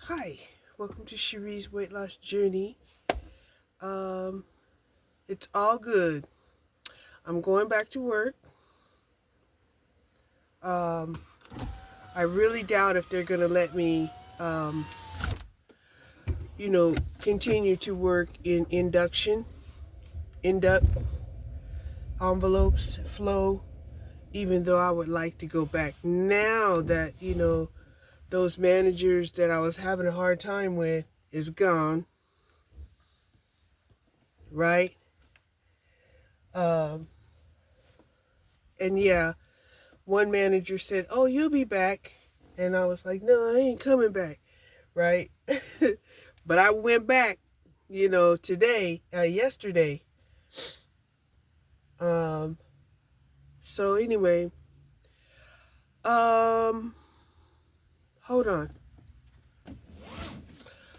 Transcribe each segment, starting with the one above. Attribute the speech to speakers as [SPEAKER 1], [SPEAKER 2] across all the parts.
[SPEAKER 1] Hi, welcome to Cherie's weight loss journey. It's all good. I'm going back to work. I really doubt if they're gonna let me, continue to work in induct envelopes, flow. Even though I would like to go back now that those managers that I was having a hard time with is gone, right? Um, and yeah, one manager said, "Oh, you'll be back," and I was like, "No, I ain't coming back," right? But I went back, yesterday. So anyway, hold on.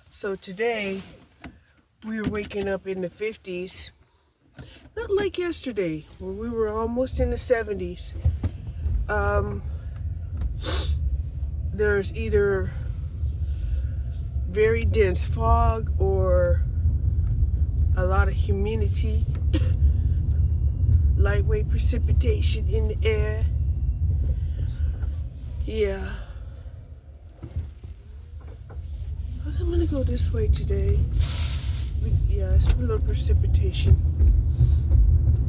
[SPEAKER 1] So today we were waking up in the 50s. Not like yesterday, where we were almost in the 70s. There's either very dense fog or a lot of humidity, lightweight precipitation in the air. Yeah. I'm gonna go this way today. It's a little precipitation.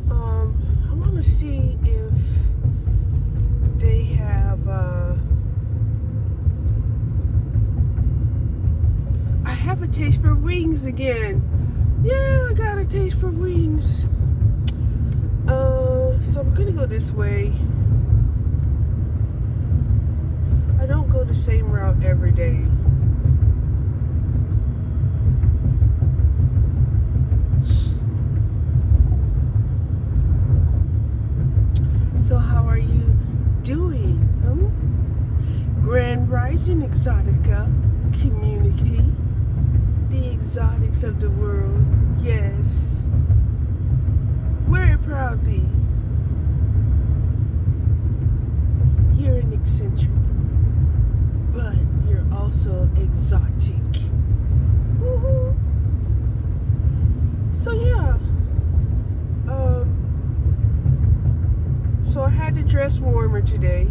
[SPEAKER 1] I want to see if they have. I have a taste for wings again. Yeah, I got a taste for wings. So I'm gonna go this way. I don't go the same route every day. So how are you doing? Grand Rising Exotica community. The exotics of the world. Yes. Wear it proudly. You're an eccentric, but you're also exotic. Woohoo. So yeah. So I had to dress warmer today.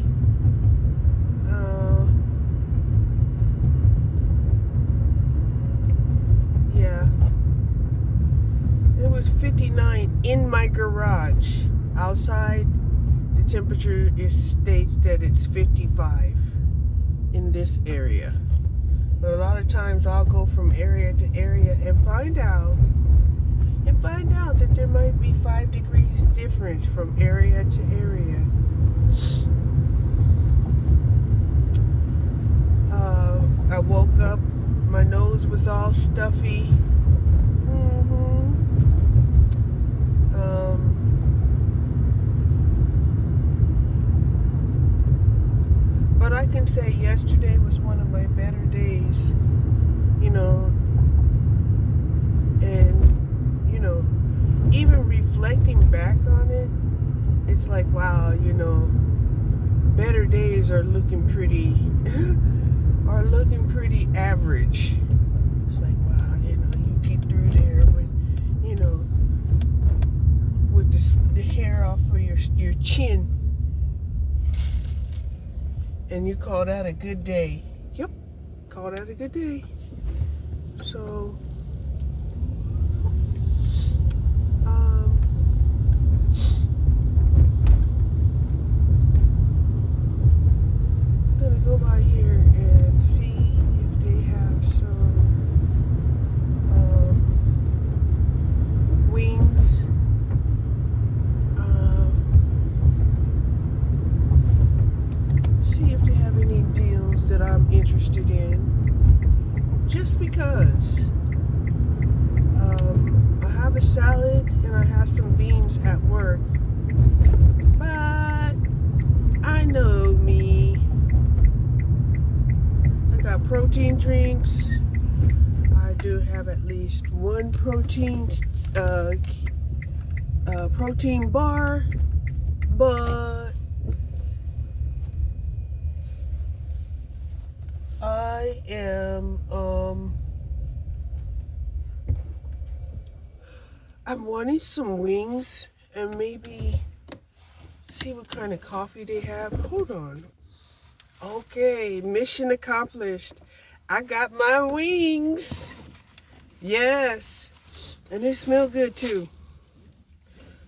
[SPEAKER 1] Yeah. It was 59 in my garage. Outside, the temperature states that it's 55 in this area. But a lot of times I'll go from area to area and find out that there might be 5 degrees difference from area to area. I woke up, my nose was all stuffy. But I can say yesterday was one of my better days, and even reflecting back on it, it's like, wow, better days are looking pretty average. It's like, wow, you get through there with the hair off of your chin, and you call that a good day. Yep, call that a good day. So I'm gonna go by here and see if they have some wings. See if they have any deals that I'm interested in. Just because I have a salad and I have some beans at work, but I know me. I got protein drinks. I do have at least one protein bar, but I I am, I'm wanting some wings and maybe see what kind of coffee they have. Hold on. Okay, mission accomplished. I got my wings. Yes. And they smell good too.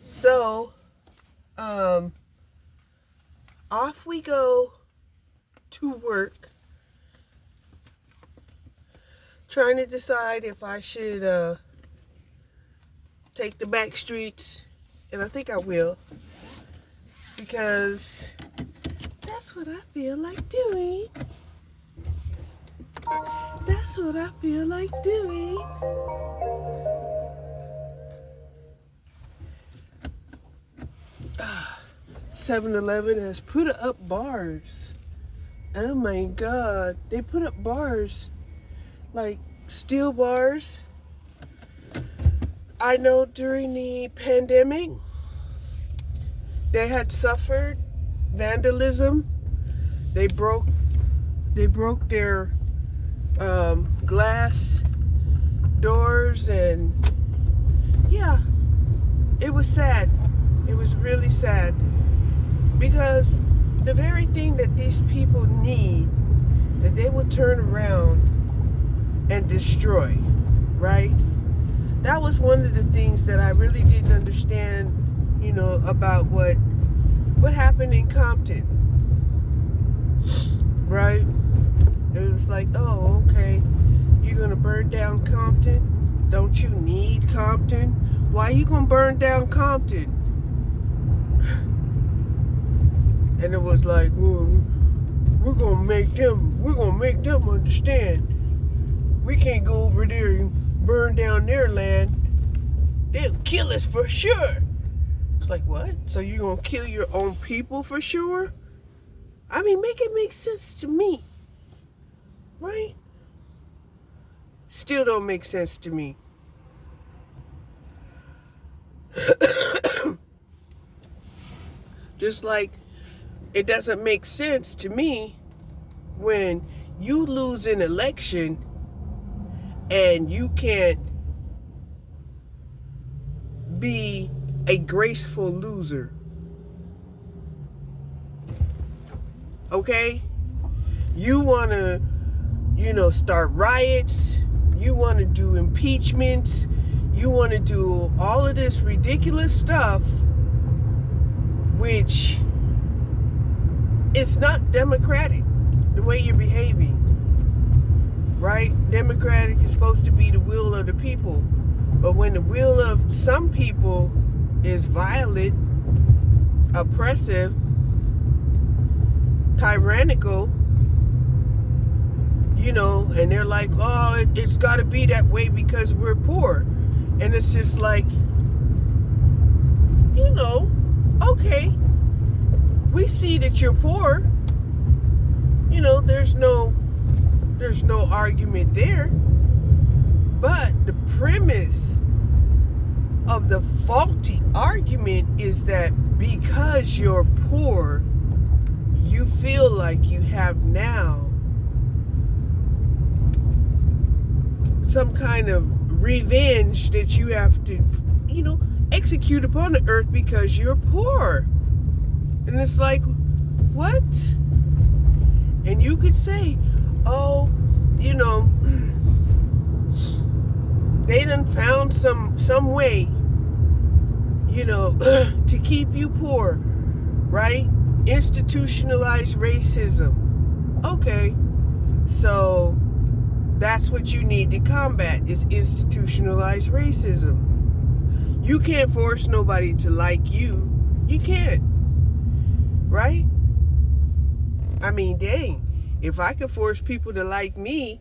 [SPEAKER 1] So, off we go to work. Trying to decide if I should take the back streets, and I think I will, because that's what I feel like doing. That's what I feel like doing. 7-Eleven has put up bars. Oh my God, they put up bars, like steel bars. I know during the pandemic, they had suffered vandalism. They broke their glass doors, and yeah, it was sad. It was really sad, because the very thing that these people need, that they will turn around and destroy, right? That was one of the things that I really didn't understand, about what happened in Compton, right? It was like, oh, okay, you're gonna burn down Compton? Don't you need Compton? Why are you gonna burn down Compton? And it was like, well, we're gonna make them understand. We can't go over there and burn down their land. They'll kill us for sure. It's like, what? So you're gonna kill your own people for sure? I mean, make it make sense to me, right? Still don't make sense to me. Just like it doesn't make sense to me when you lose an election and you can't be a graceful loser. Okay? You want to, start riots. You want to do impeachments. You want to do all of this ridiculous stuff, which is not democratic, the way you're behaving. Right? Democratic is supposed to be the will of the people. But when the will of some people is violent, oppressive, tyrannical, and they're like, oh, it's got to be that way because we're poor. And it's just like, okay, we see that you're poor. There's no argument there. But the premise of the faulty argument is that because you're poor, you feel like you have now some kind of revenge that you have to, execute upon the earth because you're poor. And it's like, what? And you could say, oh, they done found some way, to keep you poor, right? Institutionalized racism. Okay, so that's what you need to combat, is institutionalized racism. You can't force nobody to like you. You can't, right? I mean, dang, if I could force people to like me,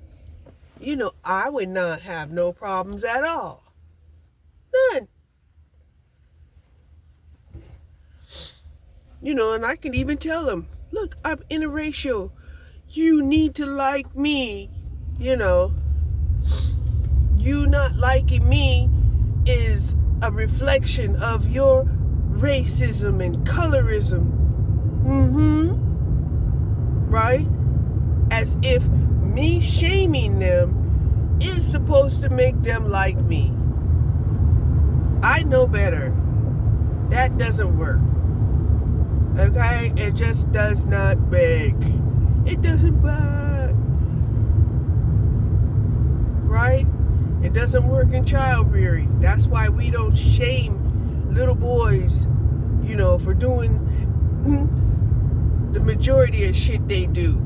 [SPEAKER 1] I would not have no problems at all. None. And I can even tell them, look, I'm interracial. You need to like me. You not liking me is a reflection of your racism and colorism. Right? As if me shaming them is supposed to make them like me. I know better. That doesn't work. Okay? It just does not work. It doesn't work. Right? It doesn't work in child rearing. That's why we don't shame little boys, for doing the majority of shit they do.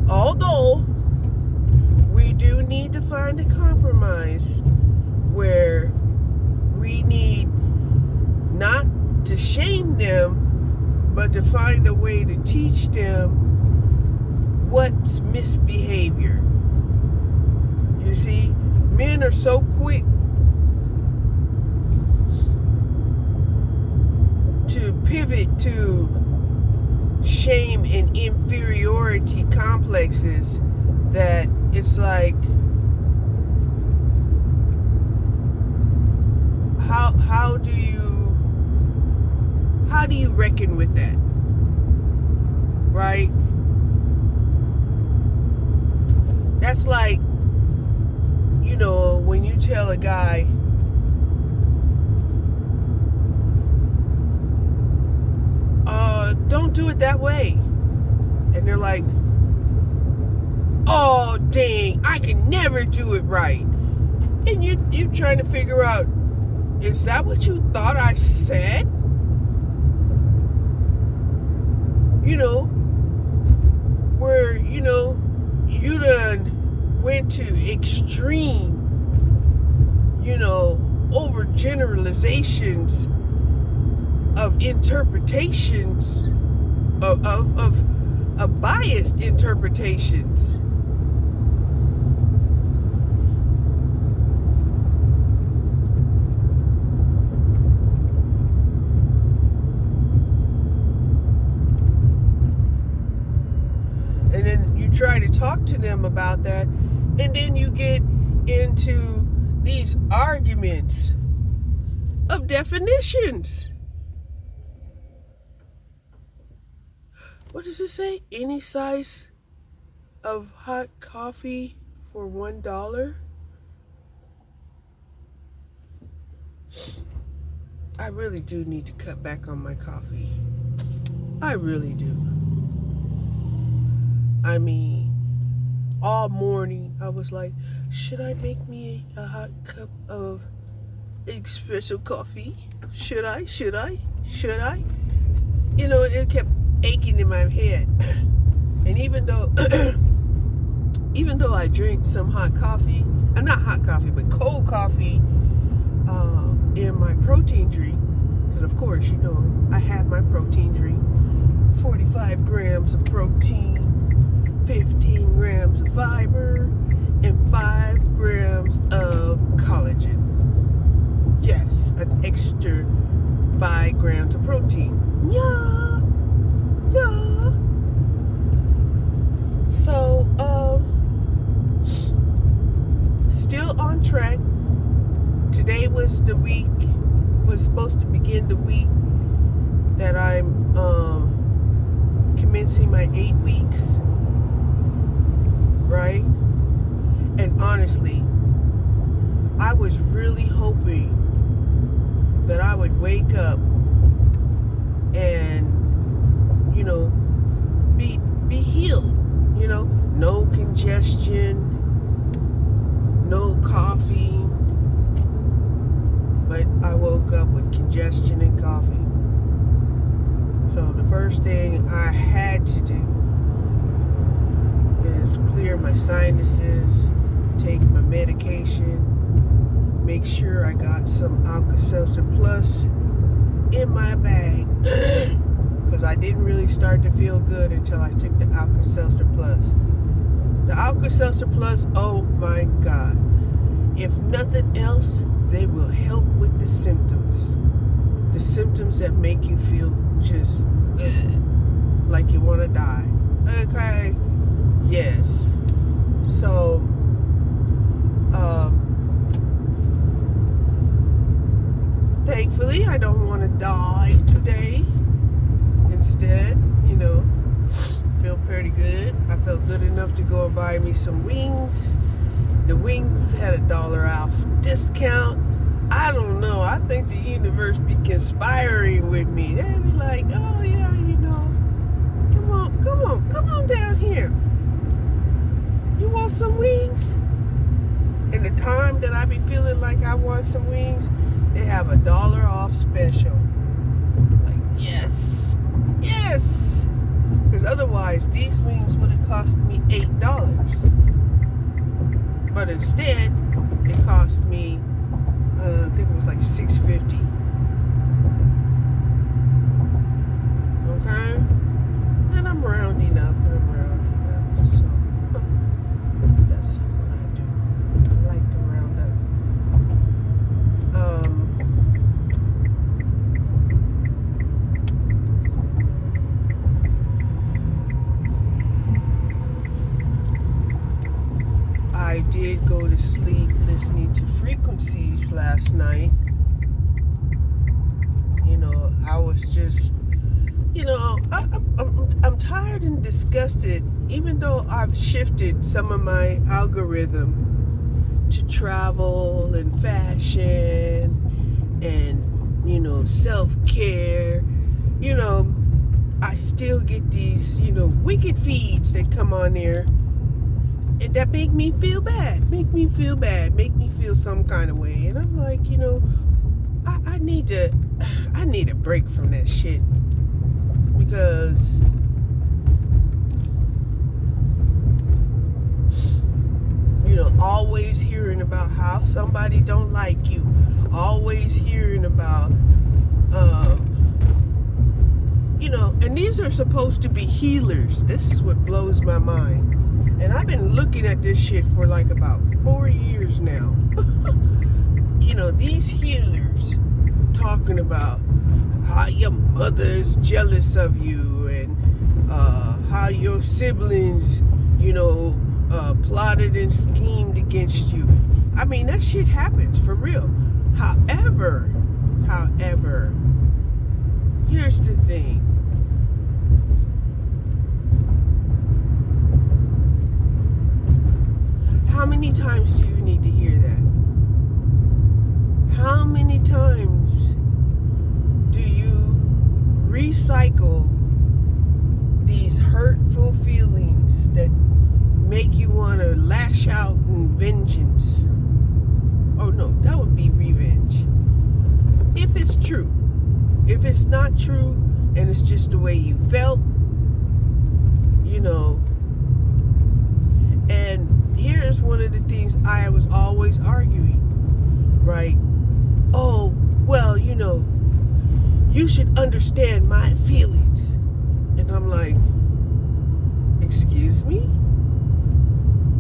[SPEAKER 1] Although we do need to find a compromise where we need not to shame them, but to find a way to teach them what's misbehavior. You see, men are so quick to pivot to shame and inferiority complexes that it's like, how do you reckon with that? Right? That's like, when you tell a guy, don't do it that way. And they're like, oh, dang, I can never do it right. And you're trying to figure out, is that what you thought I said? Where, you done went to extreme, overgeneralizations of interpretations, of biased interpretations. And then you try to talk to them about that, and then you get into these arguments of definitions. What does it say? Any size of hot coffee for $1? I really do need to cut back on my coffee. I really do. I mean, all morning I was like, should I make me a hot cup of espresso coffee? Should I? It kept aching in my head. And even though I drink some hot coffee, not hot coffee, but cold coffee in my protein drink, because of course, I have my protein drink, 45 grams of protein, 15 grams of fiber, and 5 grams of collagen. Yes, an extra 5 grams of protein. Yeah. So, still on track. Today was supposed to begin the week that I'm commencing my 8 weeks. Right? And honestly, I was really hoping that I would wake up and, be healed. No congestion, no coughing. But I woke up with congestion and coughing. So the first thing I had to do is clear my sinuses, take my medication, make sure I got some Alka-Seltzer Plus in my bag, because I didn't really start to feel good until I took the Alka-Seltzer Plus. The Alka-Seltzer Plus, oh my God. If nothing else, they will help with the symptoms. The symptoms that make you feel just like you want to die. Okay? Yes. So, thankfully, I don't want to die today. Instead, pretty good. I felt good enough to go and buy me some wings. The wings had $1 off discount. I don't know. I think the universe be conspiring with me. They be like, oh yeah, you know, come on down here. You want some wings? And the time that I be feeling like I want some wings, they have $1 off special. Like, yes. Because otherwise, these wings would have cost me $8. But instead, it cost me, I think it was like $6.50. Okay? And I'm rounding up. So, that's what I do. I like to round up. I did go to sleep listening to Frequencies last night. You know, I was just, you know, I'm tired and disgusted, even though I've shifted some of my algorithm to travel and fashion and, you know, self-care. You know, I still get these, you know, wicked feeds that come on there and that make me feel bad, make me feel some kind of way. And I'm like, you know, I need a break from that shit, because you know, always hearing about how somebody don't like you, always hearing about you know, and these are supposed to be healers. This is what blows my mind. And I've been looking at this shit for like about 4 years now. You know, these healers talking about how your mother is jealous of you and how your siblings, you know, plotted and schemed against you. I mean, that shit happens for real. However, here's the thing. How many times do you need to hear that? How many times do you recycle these hurtful feelings that make you want to lash out in vengeance? Oh no, that would be revenge. If it's true. If it's not true and it's just the way you felt, you know. And here's one of the things I was always arguing, right? Oh, well, you know, you should understand my feelings. And I'm like, excuse me?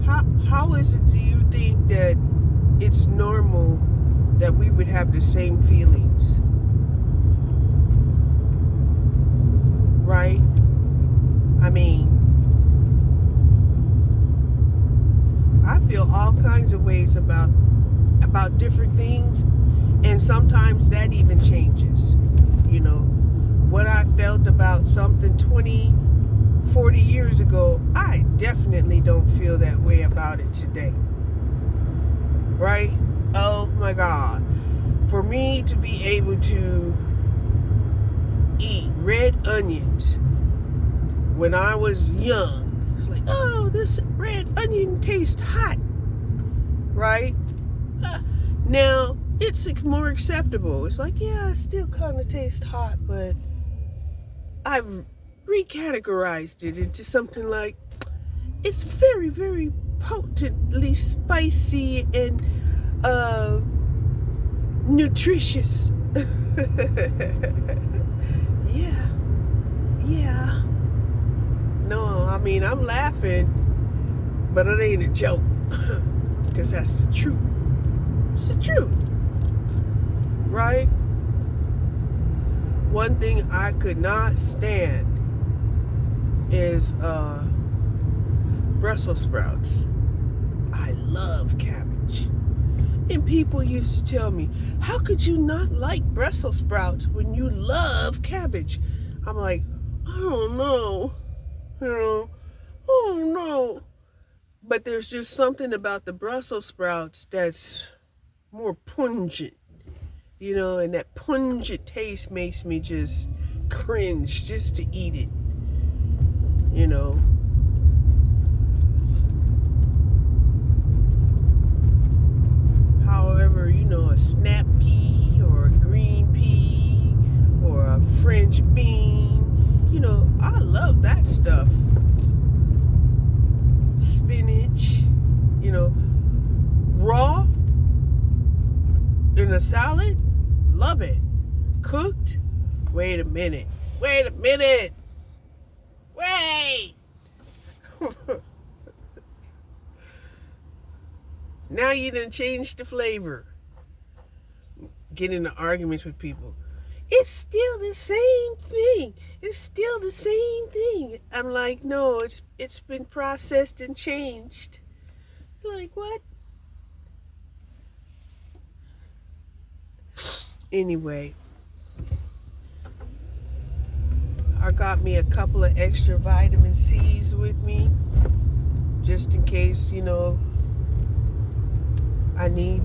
[SPEAKER 1] How is it, do you think that it's normal that we would have the same feelings? Right? I mean, I feel all kinds of ways about different things, and sometimes that even changes. You know, what I felt about something 20, 40 years ago, I definitely don't feel that way about it today. Right? Oh my God. For me to be able to eat red onions when I was young, it's like, oh, this red onion tastes hot, right? Now, it's more acceptable. It's like, yeah, it still kind of tastes hot, but I've recategorized it into something like, it's very, very potently spicy and nutritious. Yeah. No, I mean, I'm laughing, but it ain't a joke, because that's the truth. It's the truth, right? One thing I could not stand is Brussels sprouts. I love cabbage. And people used to tell me, how could you not like Brussels sprouts when you love cabbage? I'm like, I don't know. You know, oh no. But there's just something about the Brussels sprouts that's more pungent, and that pungent taste makes me just cringe just to eat it, you know. However, a snap pea or a green pea or a French bean, I love that stuff. Spinach, raw in a salad, love it. Cooked, wait a minute. Wait. Now you done changed the flavor. Get into arguments with people. It's still the same thing. I'm like, no, it's been processed and changed. Like, what? Anyway, I got me a couple of extra vitamin C's with me, just in case, I need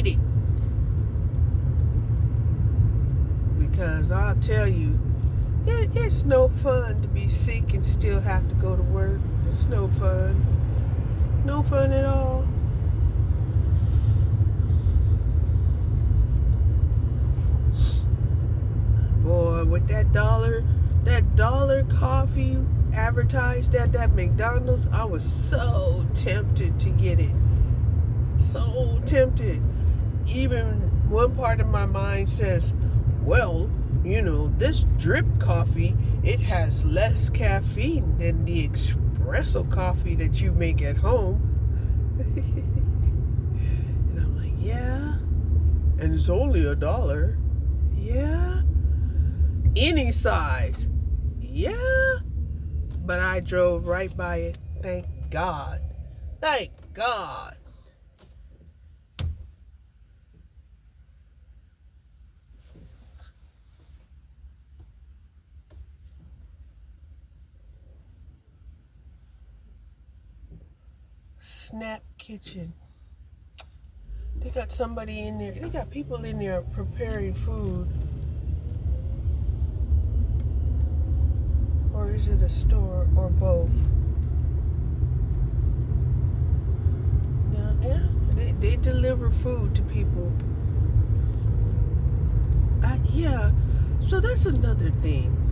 [SPEAKER 1] it. Because I'll tell you, it's no fun to be sick and still have to go to work. It's no fun. No fun at all. Boy, with that dollar coffee advertised at that McDonald's, I was so tempted to get it. So tempted. Even one part of my mind says, well, this drip coffee, it has less caffeine than the espresso coffee that you make at home. And I'm like, yeah. And it's only $1. Yeah. Any size. Yeah. But I drove right by it. Thank God. Thank God. Snap Kitchen. They got somebody in there. They got people in there preparing food. Or is it a store or both? Yeah, they deliver food to people. Yeah, so that's another thing.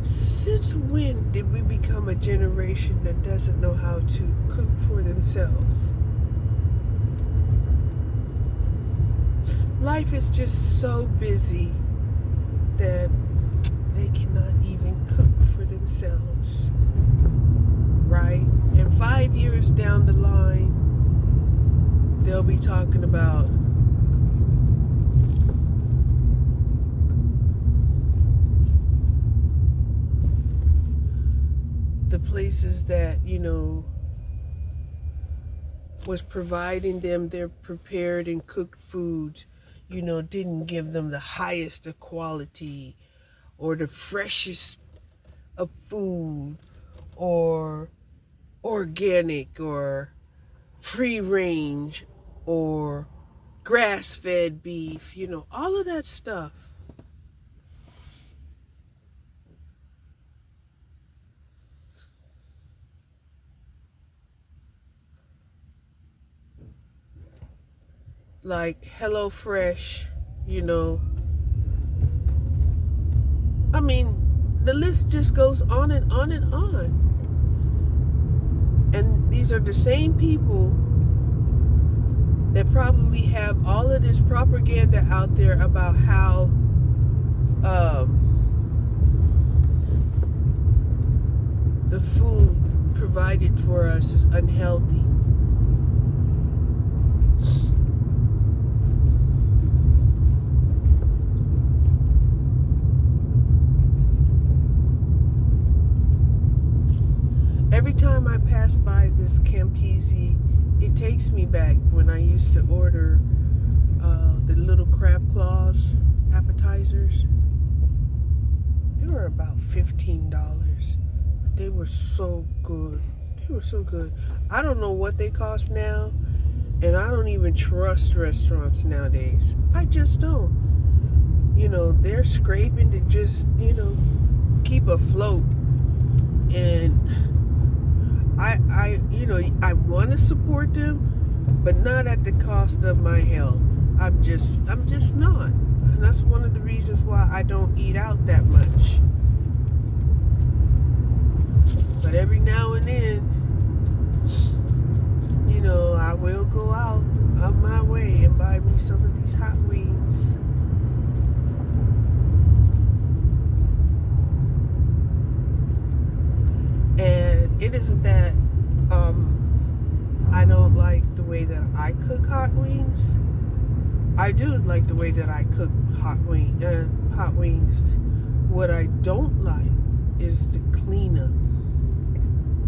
[SPEAKER 1] Since when did we become a generation that doesn't know how to cook for themselves? Life is just so busy that they cannot even cook for themselves, right? And 5 years down the line, they'll be talking about the places that, was providing them their prepared and cooked foods, didn't give them the highest of quality or the freshest of food or organic or free range or grass-fed beef, all of that stuff. Like HelloFresh, I mean, the list just goes on and on and on. And these are the same people that probably have all of this propaganda out there about how the food provided for us is unhealthy. Every time I pass by this Campisi, it takes me back when I used to order the little crab claws appetizers. They were were about $15. They were so good. They were so good. I don't know what they cost now, and I don't even trust restaurants nowadays. I just don't. They're scraping to just, keep afloat. And I want to support them, but not at the cost of my health. I'm just not. And that's one of the reasons why I don't eat out that much. But every now and then, I will go out of my way and buy me some of these hot wings. And it isn't that I don't like the way that I cook hot wings. I do like the way that I cook hot wings. What I don't like is the cleanup.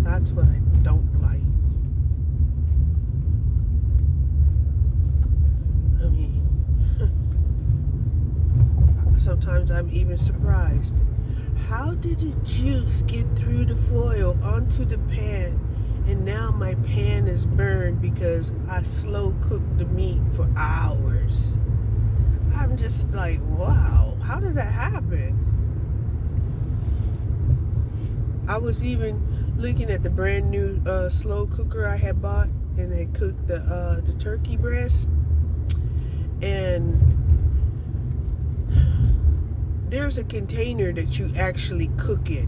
[SPEAKER 1] That's what I don't like. I mean, sometimes I'm even surprised. How did the juice get through the foil onto the pan, and now my pan is burned because I slow cooked the meat for hours? I'm just like, wow, how did that happen? I was even looking at the brand new slow cooker I had bought, and it cooked the turkey breast. And there's a container that you actually cook in,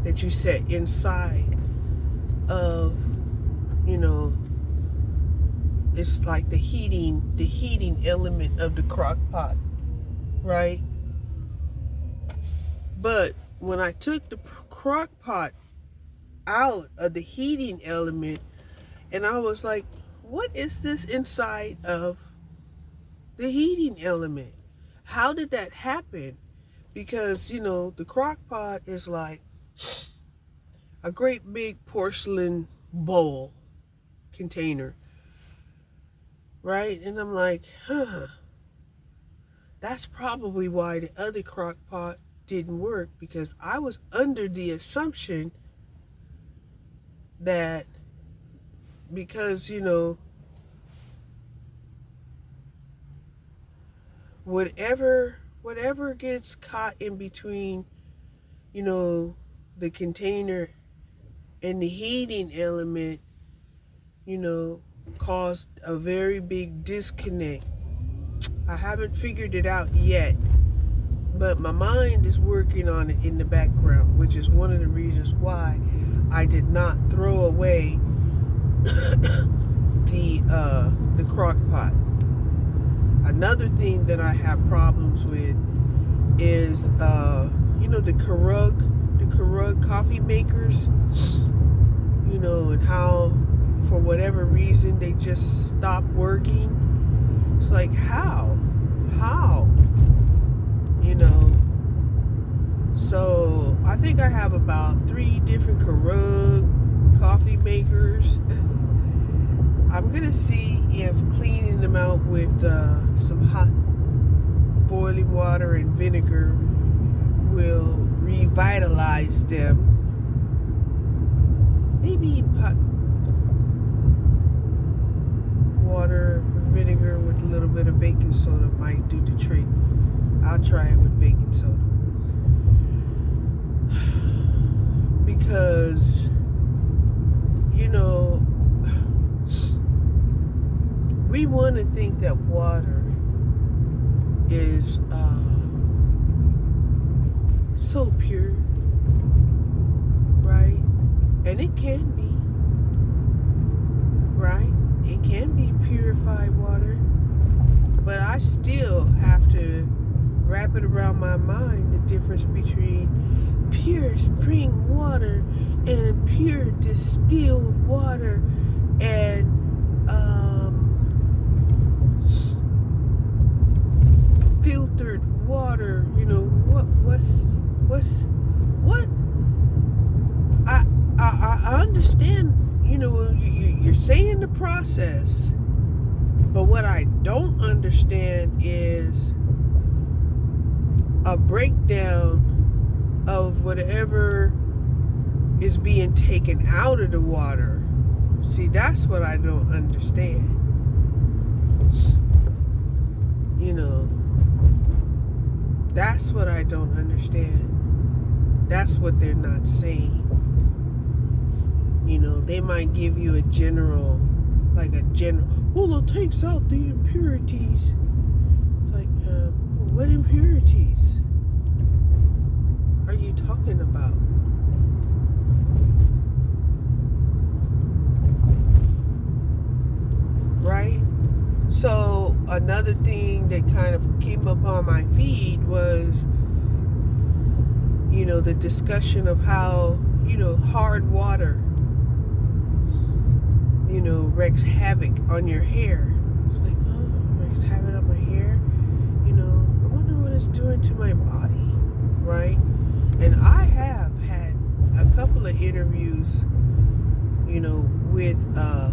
[SPEAKER 1] that you set inside of, it's like the heating element of the crock pot, right? But when I took the crock pot out of the heating element, and I was like, what is this inside of the heating element? How did that happen? Because, the crock pot is like a great big porcelain bowl container, right? And I'm like, that's probably why the other crock pot didn't work, because I was under the assumption that because, whatever gets caught in between, the container and the heating element, caused a very big disconnect. I haven't figured it out yet, but my mind is working on it in the background, which is one of the reasons why I did not throw away the crock pot. Another thing that I have problems with is the Keurig coffee makers, and how for whatever reason they just stop working. It's like, how so I think I have about 3 different Keurig coffee makers. I'm gonna see if cleaning them out with some hot boiling water and vinegar will revitalize them. Maybe hot water, vinegar with a little bit of baking soda might do the trick. I'll try it with baking soda. Because, we want to think that water is so pure, right? And it can be, right? It can be purified water, but I still have to wrap it around my mind the difference between pure spring water and pure distilled water and filtered water. What I understand, you're saying the process, but what I don't understand is a breakdown of whatever is being taken out of the water. See, that's what I don't understand. You know, that's what I don't understand. That's what they're not saying. You know, they might give you a general, well, it takes out the impurities. It's like, what impurities are you talking about? Right? So another thing that kind of came up on my feed was, you know, the discussion of how, you know, hard water, you know, wreaks havoc on your hair. It's like, oh, wreaks havoc on my hair. You know, I wonder what it's doing to my body, right? And I have had a couple of interviews, you know, with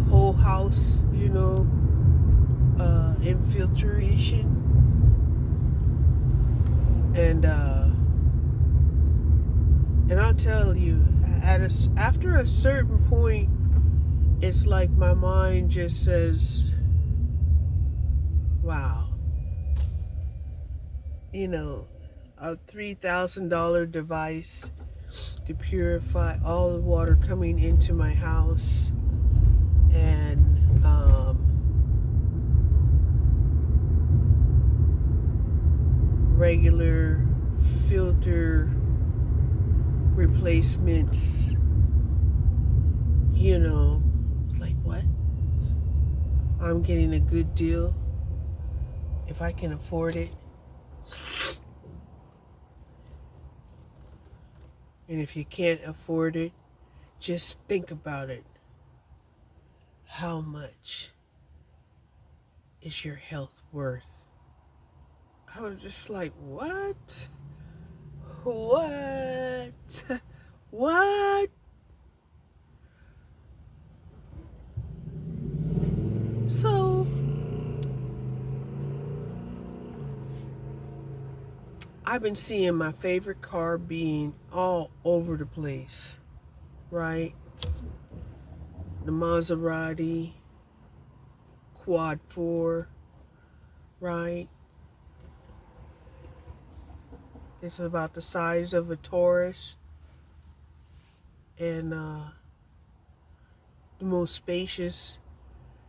[SPEAKER 1] Whole House, you know, infiltration. And I'll tell you, after a certain point, it's like my mind just says, wow, you know, a $3,000 device to purify all the water coming into my house, and regular filter replacements, you know, it's like, what? I'm getting a good deal if I can afford it. And if you can't afford it, just think about it. How much is your health worth? I was just like, what? What? What? So, I've been seeing my favorite car being all over the place, right? The Maserati Quad 4, right? It's about the size of a Taurus, and the most spacious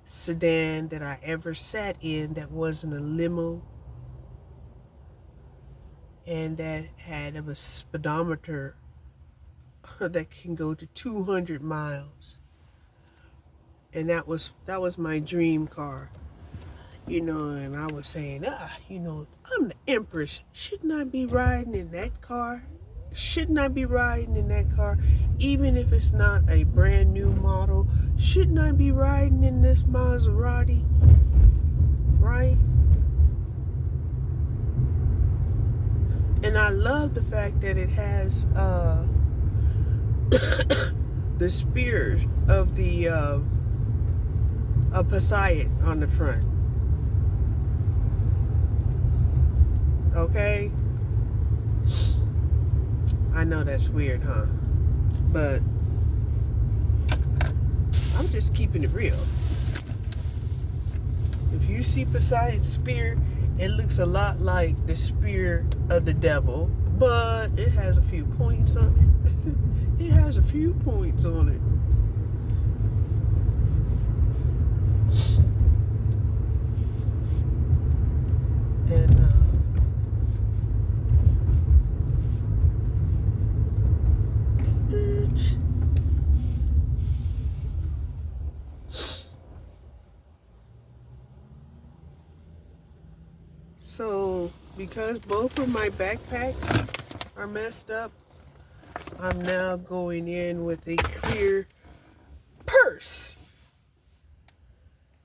[SPEAKER 1] sedan that I ever sat in that wasn't a limo, and that had a speedometer that can go to 200 miles. And that was my dream car. You know, and I was saying, you know, I'm the Empress. Shouldn't I be riding in that car? Shouldn't I be riding in that car? Even if it's not a brand new model, shouldn't I be riding in this Maserati? Right? And I love the fact that it has the spear of the Passat on the front. Okay? I know that's weird, huh? But I'm just keeping it real. If you see Poseidon's spear, it looks a lot like the spear of the devil, but it has a few points on it. It has a few points on it. And so, because both of my backpacks are messed up, I'm now going in with a clear purse.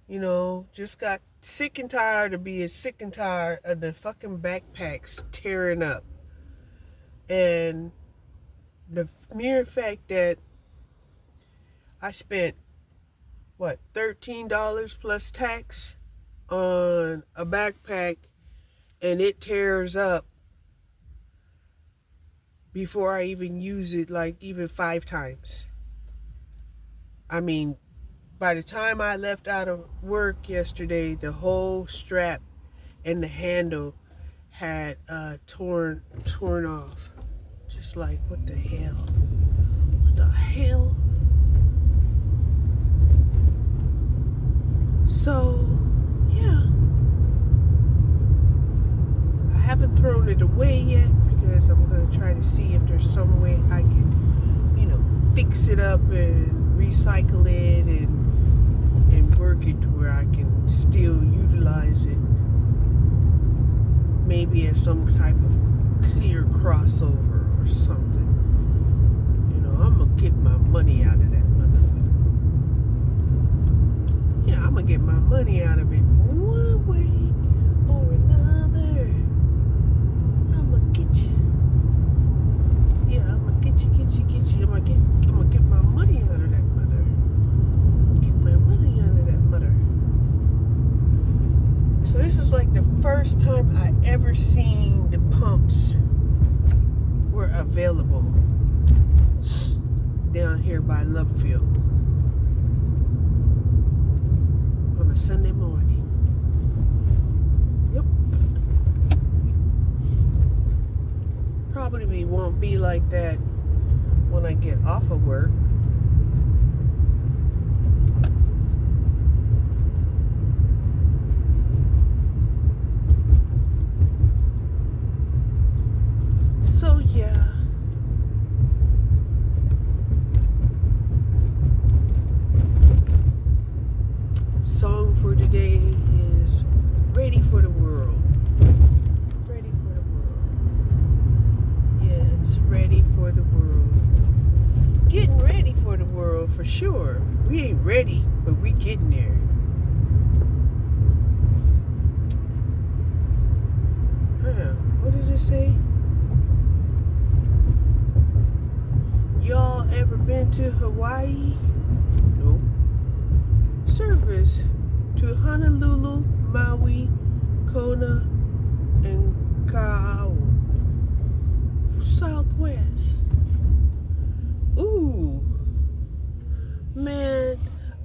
[SPEAKER 1] You know, just got sick and tired of being sick and tired of the fucking backpacks tearing up. And the mere fact that I spent, $13 plus tax on a backpack, and it tears up before I even use it, like even 5 times. I mean, by the time I left out of work yesterday, the whole strap and the handle had torn off. Just like, what the hell? What the hell? So, yeah. I haven't thrown it away yet because I'm going to try to see if there's some way I can, fix it up and recycle it and work it to where I can still utilize it. Maybe as some type of clear crossover or something. I'm going to get my money out of that motherfucker. Yeah, I'm going to get my money out of it one way or another. I'm going to get you. Yeah, I'm going to get you. I'm going to get my money out of that mother. Get my money out of that mother. So this is like the first time I ever seen the pumps were available down here by Lovefield on a Sunday morning. Yep. Probably won't be like that when I get off of work. So yeah. Song for today is Ready for the World. Ready for the world. Yes, ready for the world. Getting ready for the world for sure. We ain't ready, but we getting there. What does it say? Y'all ever been to Hawaii? Nope. Service to Honolulu, Maui, Kona, and Ka'au. Southwest. Ooh. Man,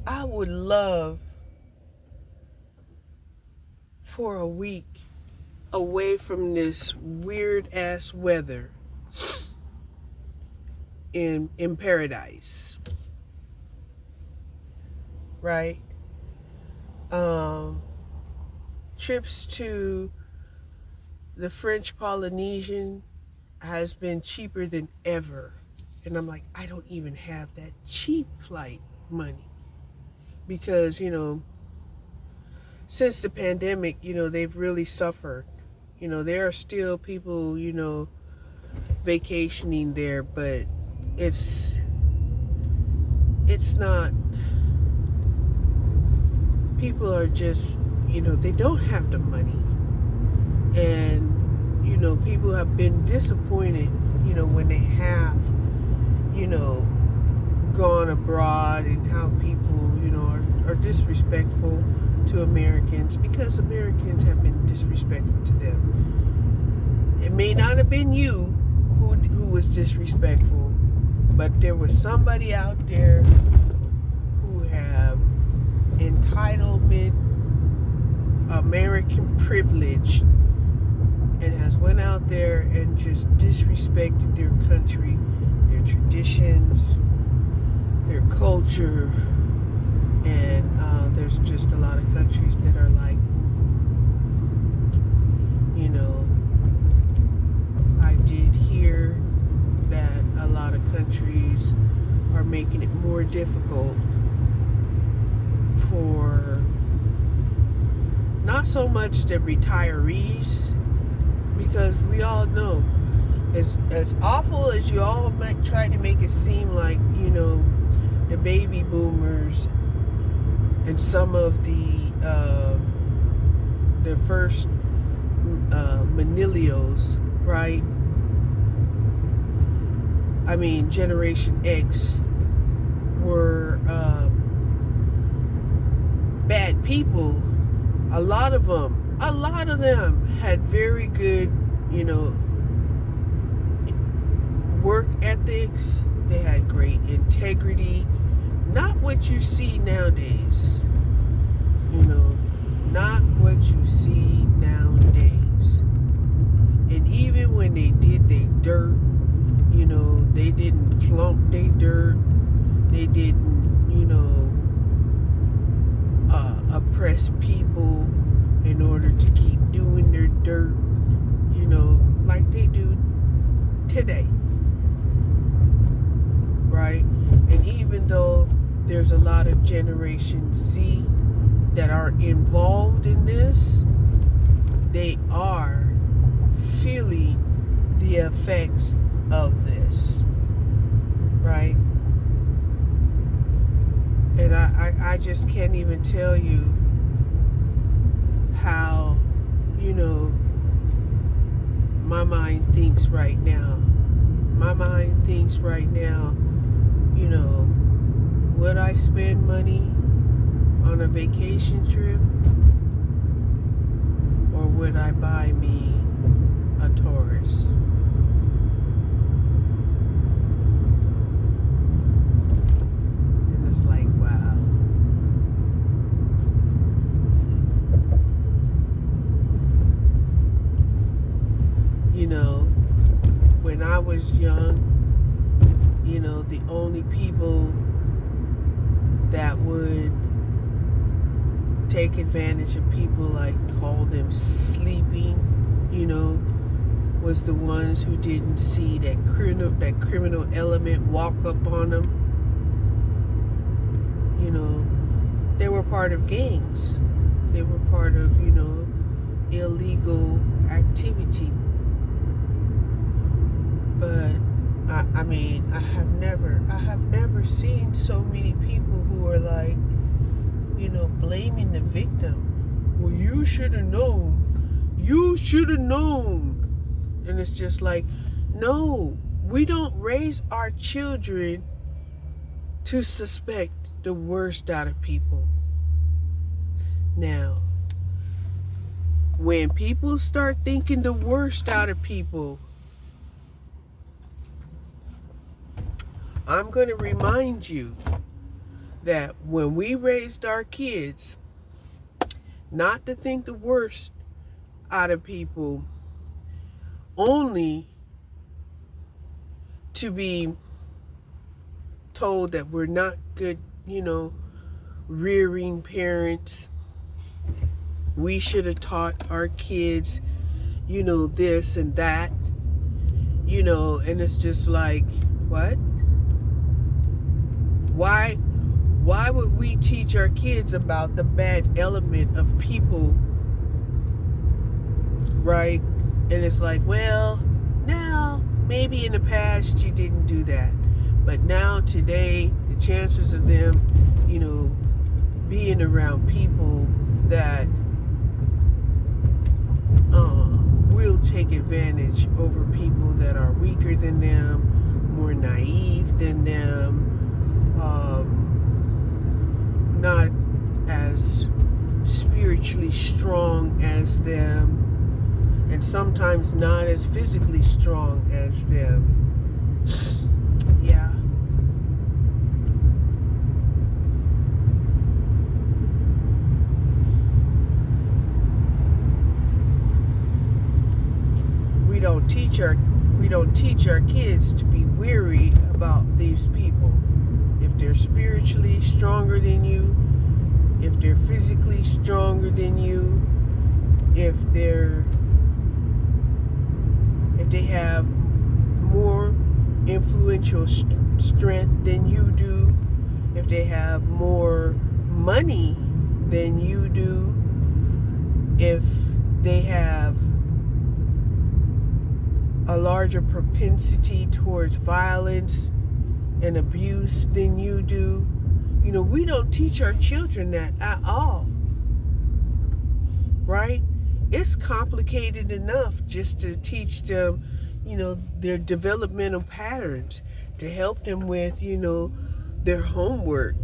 [SPEAKER 1] I would love for a week away from this weird ass weather in paradise. Right? Trips to the French Polynesian has been cheaper than ever. And I'm like, I don't even have that cheap flight money. Because, since the pandemic, they've really suffered. There are still people, vacationing there, but it's not, people are just, they don't have the money. And, people have been disappointed, when they have, gone abroad, and how people, are disrespectful to Americans because Americans have been disrespectful to them. It may not have been you who was disrespectful, but there was somebody out there who have entitlement, American privilege, and has went out there and just disrespected their country, their traditions, their culture. And there's just a lot of countries that are like, I did hear that a lot of countries are making it more difficult for not so much the retirees, because we all know, as awful as you all might try to make it seem like, the baby boomers and some of the first millennials, right? I mean, Generation X were bad people. A lot of them had very good, work ethics. They had great integrity. Not what you see nowadays. You know, not what you see nowadays. And even when they did their dirt, you know, they didn't flunk their dirt. They didn't, you know, oppress people in order to keep doing their dirt, you know, like they do today. Right? And even though there's a lot of Generation Z that are involved in this, they are feeling the effects of this. Right? And I just can't even tell you how, you know, my mind thinks right now. My mind thinks right now, you know, would I spend money on a vacation trip, or would I buy me a Taurus? And it's like, wow. You know, when I was young, you know, the only people that would take advantage of people, like call them sleeping, you know, was the ones who didn't see that criminal element walk up on them. You know, they were part of gangs. They were part of, you know, illegal activity. But I mean, I have never seen so many people who are like, you know, blaming the victim. Well, you should have known. You should have known. And it's just like, no, we don't raise our children to suspect the worst out of people. Now, when people start thinking the worst out of people, I'm going to remind you that when we raised our kids, not to think the worst out of people, only to be told that we're not good, you know, rearing parents. We should have taught our kids, you know, this and that, you know, and it's just like, what? Why would we teach our kids about the bad element of people, right? And it's like, well, now, maybe in the past you didn't do that. But now, today, the chances of them, you know, being around people that will take advantage over people that are weaker than them, more naive than them, not as spiritually strong as them, and sometimes not as physically strong as them. Yeah. We don't teach our kids to be weary about these people. If they're spiritually stronger than you, if they're physically stronger than you, if they have more influential strength than you do, if they have more money than you do, if they have a larger propensity towards violence and abuse than you do. You know, we don't teach our children that at all. Right? It's complicated enough just to teach them, you know, their developmental patterns, to help them with, you know, their homework.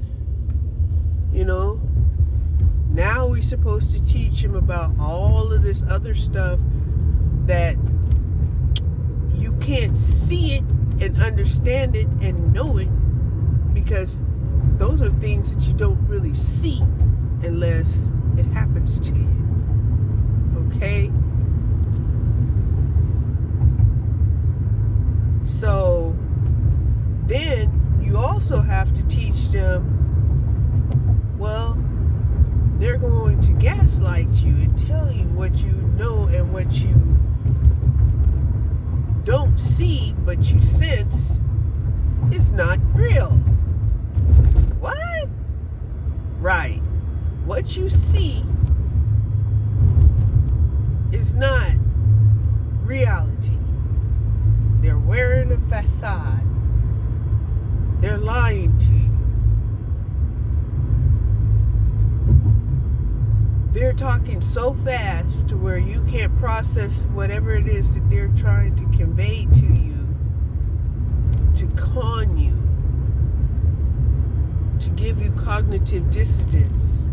[SPEAKER 1] You know, now we're supposed to teach them about all of this other stuff that you can't see it, and understand it and know it, because those are things that you don't really see unless it happens to you. Okay? So then you also have to teach them, well, they're going to gaslight you and tell you what you know and what you don't see, but you sense is not real. What? Right. What you see is not reality. They're wearing a facade. They're lying to you. They're talking so fast to where you can't process whatever it is that they're trying to convey to you, to con you, to give you cognitive dissonance.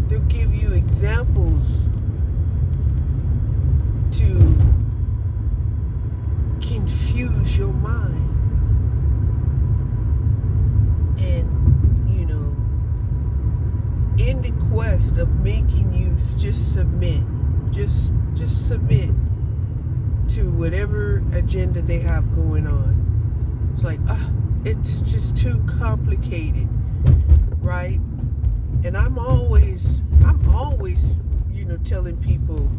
[SPEAKER 1] They'll give you examples to confuse your mind. And, in the quest of making you just submit to whatever agenda they have going on. It's like, it's just too complicated, right? And I'm always, telling people,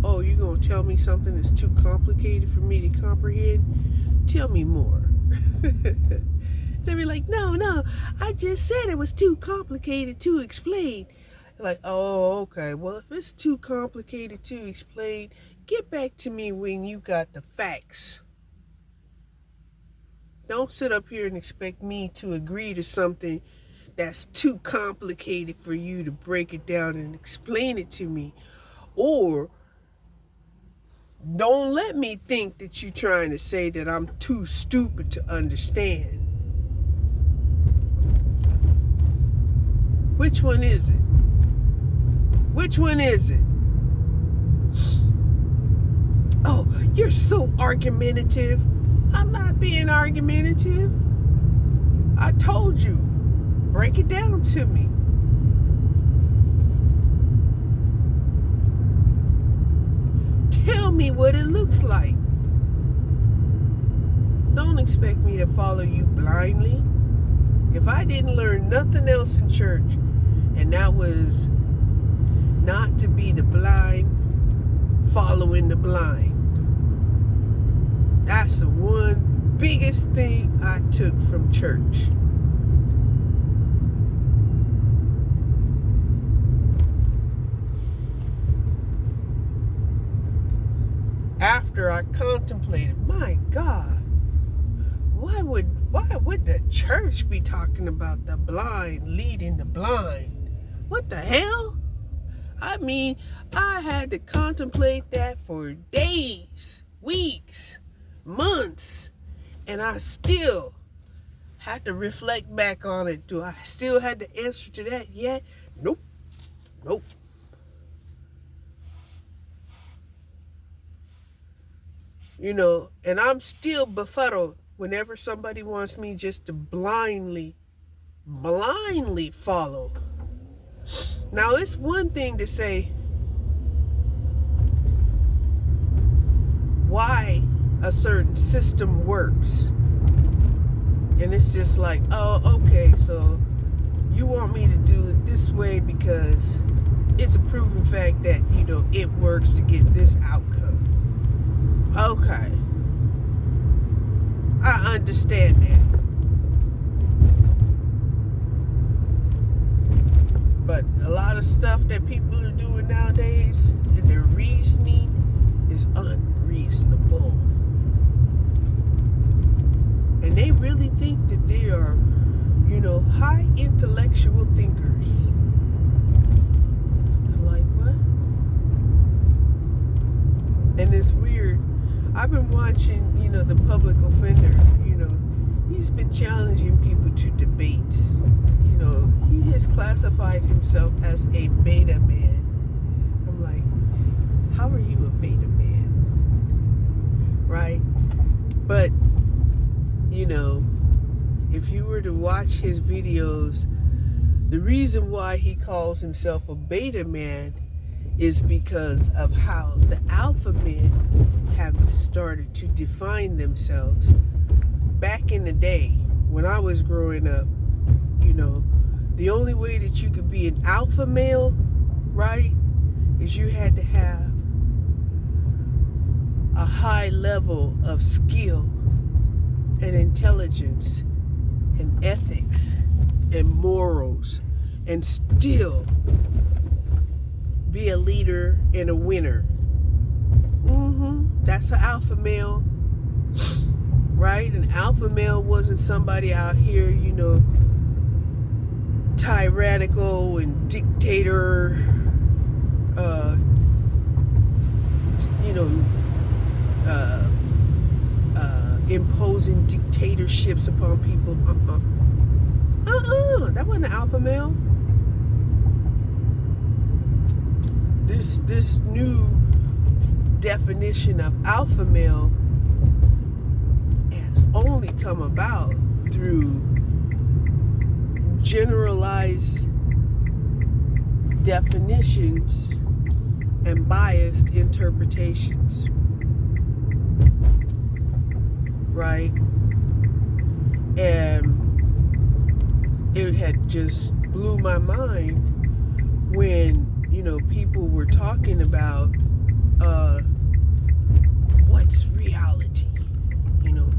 [SPEAKER 1] oh, you're going to tell me something that's too complicated for me to comprehend? Tell me more. They be like, no, I just said it was too complicated to explain. Like, oh, okay. Well, if it's too complicated to explain, get back to me when you got the facts. Don't sit up here and expect me to agree to something that's too complicated for you to break it down and explain it to me. Or don't let me think that you're trying to say that I'm too stupid to understand. Which one is it? Which one is it? Oh, you're so argumentative. I'm not being argumentative. I told you. Break it down to me. Tell me what it looks like. Don't expect me to follow you blindly. If I didn't learn nothing else in church, and that was not to be the blind following the blind. That's the one biggest thing I took from church. After I contemplated, my God, why would the church be talking about the blind leading the blind? What the hell? I mean, I had to contemplate that for days, weeks, months, and I still had to reflect back on it. Do I still have the answer to that yet? Nope. And I'm still befuddled whenever somebody wants me just to blindly follow. Now, it's one thing to say why a certain system works. And it's just like, oh, okay, so you want me to do it this way because it's a proven fact that, it works to get this outcome. Okay. I understand that. But a lot of stuff that people are doing nowadays, and their reasoning is unreasonable. And they really think that they are, high intellectual thinkers. I'm like, what? And it's weird. I've been watching, the public offender, he's been challenging people to debate. He has classified himself as a beta man. I'm like, how are you a beta man? Right? But you know, if you were to watch his videos, the reason why he calls himself a beta man is because of how the alpha men have started to define themselves. Back in the day, when I was growing up, you know, the only way that you could be an alpha male, right, is you had to have a high level of skill and intelligence and ethics and morals, and still be a leader and a winner. That's an alpha male, right? An alpha male wasn't somebody out here, you know, tyrannical and dictator, you know, imposing dictatorships upon people. That wasn't an alpha male. This new definition of alpha male has only come about through generalized definitions and biased interpretations, right? And it had just blew my mind when, you know, people were talking about what's reality? You know,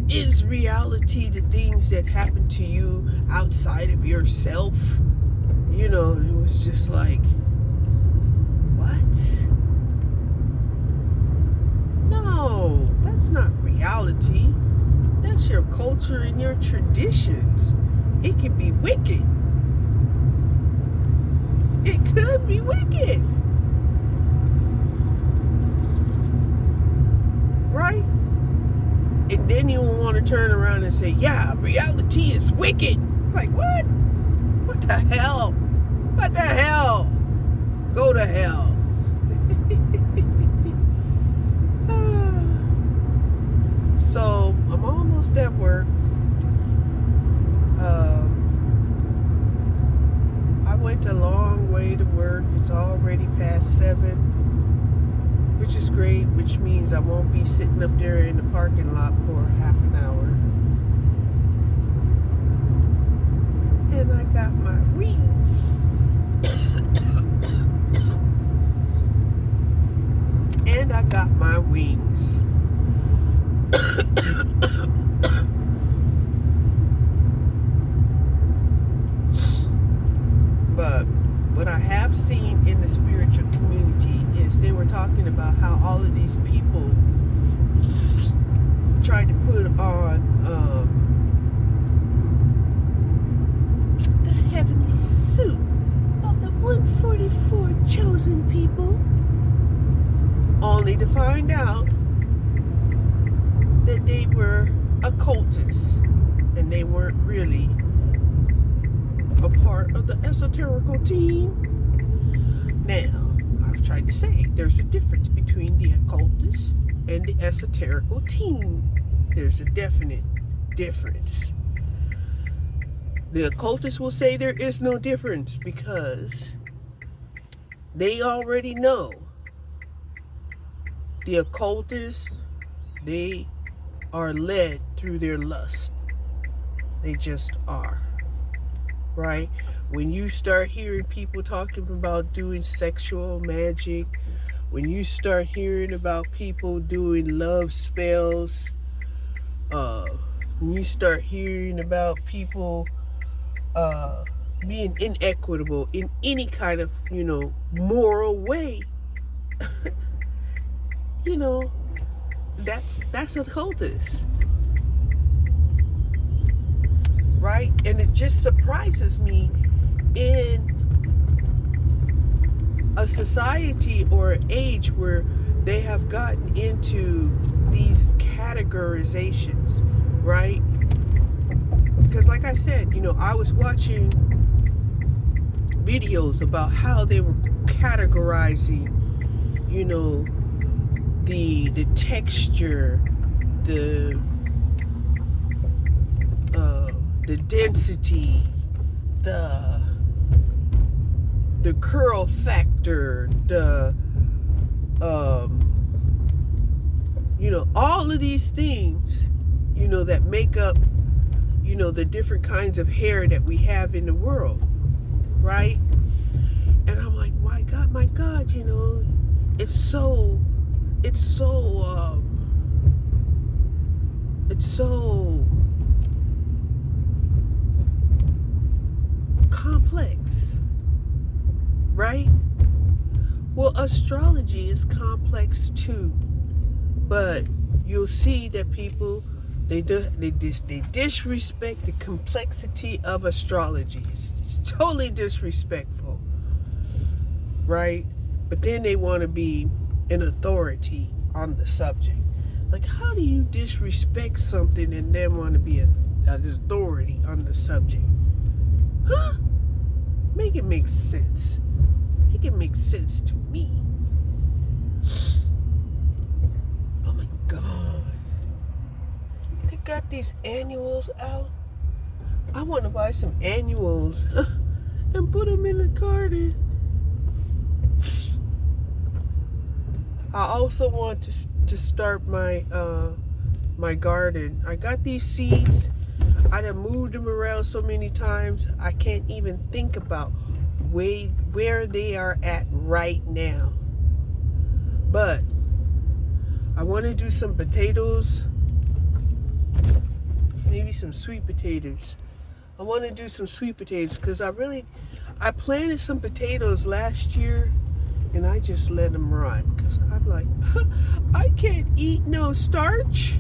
[SPEAKER 1] is reality the things that happen to you outside of yourself? You know, it was just like, what? No, that's not reality. That's your culture and your traditions. It can be wicked. It could be wicked. Right? And then you will want to turn around and say, yeah, reality is wicked. Like, what? What the hell? What the hell? Go to hell. So, I'm almost at work. I went a long way to work. It's already past 7, which is great, which means I won't be sitting up there in the parking lot for half an hour. And I got my wings. And I got my wings. But what I have seen in the spiritual community is they were talking about how all of these people tried to put on the heavenly suit of the 144 chosen people, only to find out that they were occultists and they weren't really a part of the esoterical team. Now, I've tried to say there's a difference between the occultists and the esoterical team. There's a definite difference. The occultists will say there is no difference because they already know. The occultists, they are led through their lust. They just are. Right? When you start hearing people talking about doing sexual magic, when you start hearing about people doing love spells, when you start hearing about people being inequitable in any kind of, you know, moral way, you know, that's occultist. Right? And it just surprises me in a society or an age where they have gotten into these categorizations, right? Because like I said, you know, I was watching videos about how they were categorizing, you know, the texture, the the density, the curl factor, the all of these things, that make up, the different kinds of hair that we have in the world, right? And I'm like, my God, it's so complex, right? Well, astrology is complex too, but you'll see that people they disrespect the complexity of astrology. It's totally disrespectful, right? But then they want to be an authority on the subject. Like, how do you disrespect something and then want to be an authority on the subject? Huh? Make it make sense. Make it make sense to me. Oh my God. They got these annuals out. I want to buy some annuals and put them in the garden. I also want to start my my garden. I got these seeds. I done moved them around so many times, I can't even think about where they are at right now. But I want to do some potatoes, maybe some sweet potatoes. I want to do some sweet potatoes because I planted some potatoes last year and I just let them rot because I'm like, I can't eat no starch,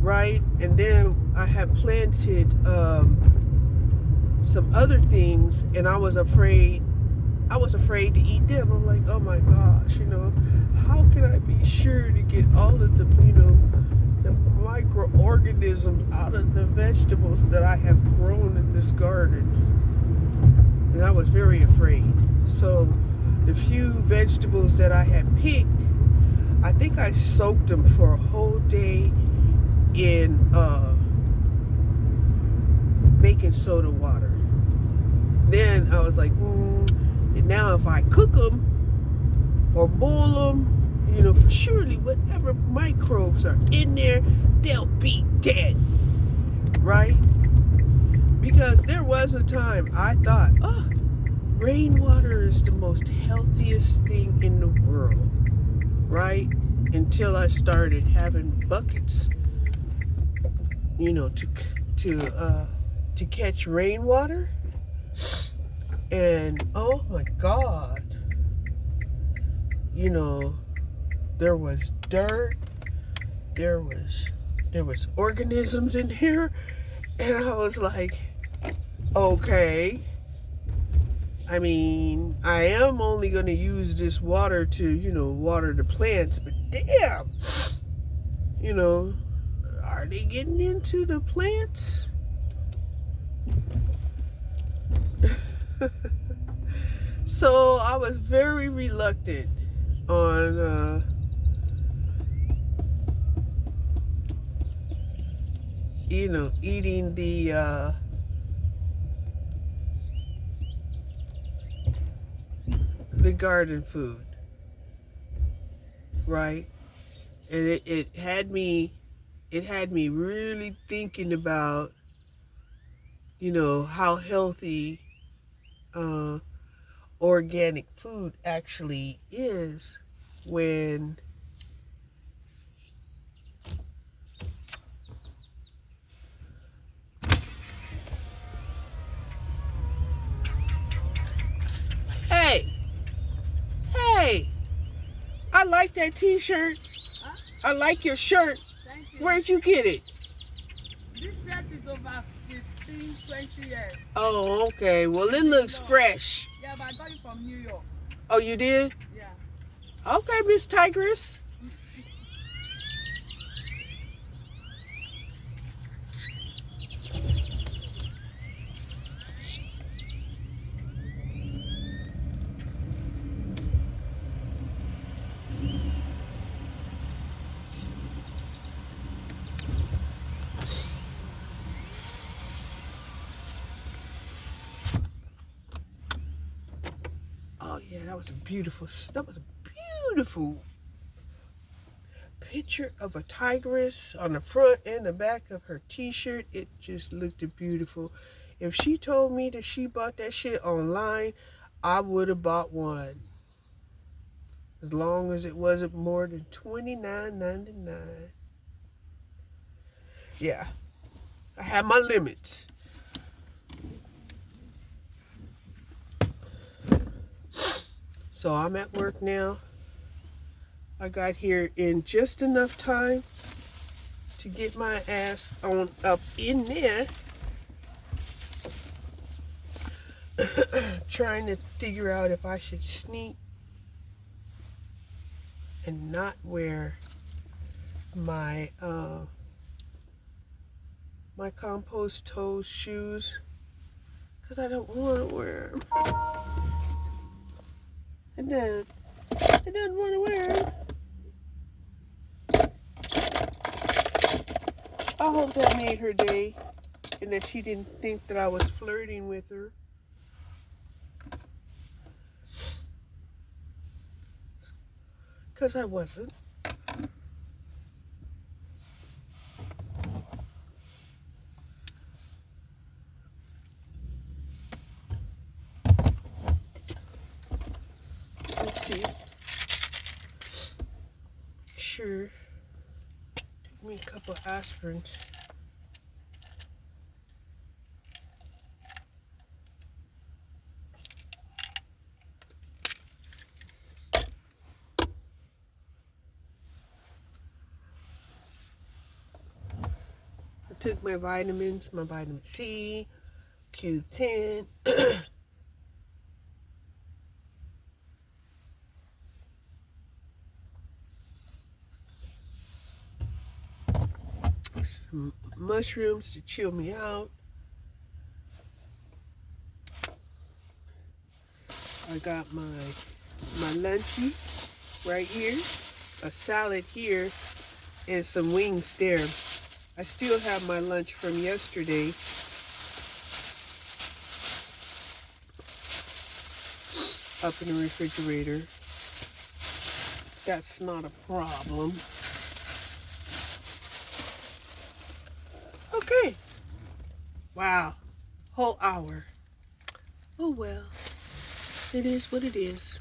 [SPEAKER 1] right? And then I had planted some other things and I was afraid to eat them. I'm like, oh my gosh, how can I be sure to get all of the microorganisms out of the vegetables that I have grown in this garden? And I was very afraid. So the few vegetables that I had picked, I think I soaked them for a whole day in baking soda water. Then I was like, and now if I cook them or boil them, for surely whatever microbes are in there, they'll be dead, right? Because there was a time I thought, rainwater is the most healthiest thing in the world, right? Until I started having buckets, to catch rainwater. And oh my God, there was dirt, there was organisms in here, and I was like, okay, I mean, I am only going to use this water to, water the plants, but damn, are they getting into the plants? So I was very reluctant on eating the garden food, right? And it had me really thinking about how healthy organic food actually is when Hey, I like that t-shirt. Huh? I like your shirt.
[SPEAKER 2] Thank you.
[SPEAKER 1] Where'd you get it?
[SPEAKER 2] This shirt is over 15, 20 years.
[SPEAKER 1] Oh, okay. Well, it looks fresh.
[SPEAKER 2] Yeah, but I got it from New York.
[SPEAKER 1] Oh, you did?
[SPEAKER 2] Yeah.
[SPEAKER 1] Okay, Miss Tigress. that was a beautiful picture of a tigress on the front and the back of her t-shirt. It just looked beautiful. If she told me that she bought that shit online, I would have bought one. As long as it wasn't more than $29.99. Yeah, I have my limits. So I'm at work now. I got here in just enough time to get my ass on up in there. Trying to figure out if I should sneak and not wear my my compost toe shoes because I don't want to wear them. And then I didn't want to wear them. I hope that made her day and that she didn't think that I was flirting with her. Because I wasn't. Let's see. Sure. Took me a couple of aspirins. I took my vitamins, my vitamin C, Q10. Some mushrooms to chill me out. I got my lunchie right here, a salad here, and some wings there. I still have my lunch from yesterday. Up in the refrigerator. That's not a problem. Okay. Wow. Whole hour. Oh well. It is what it is.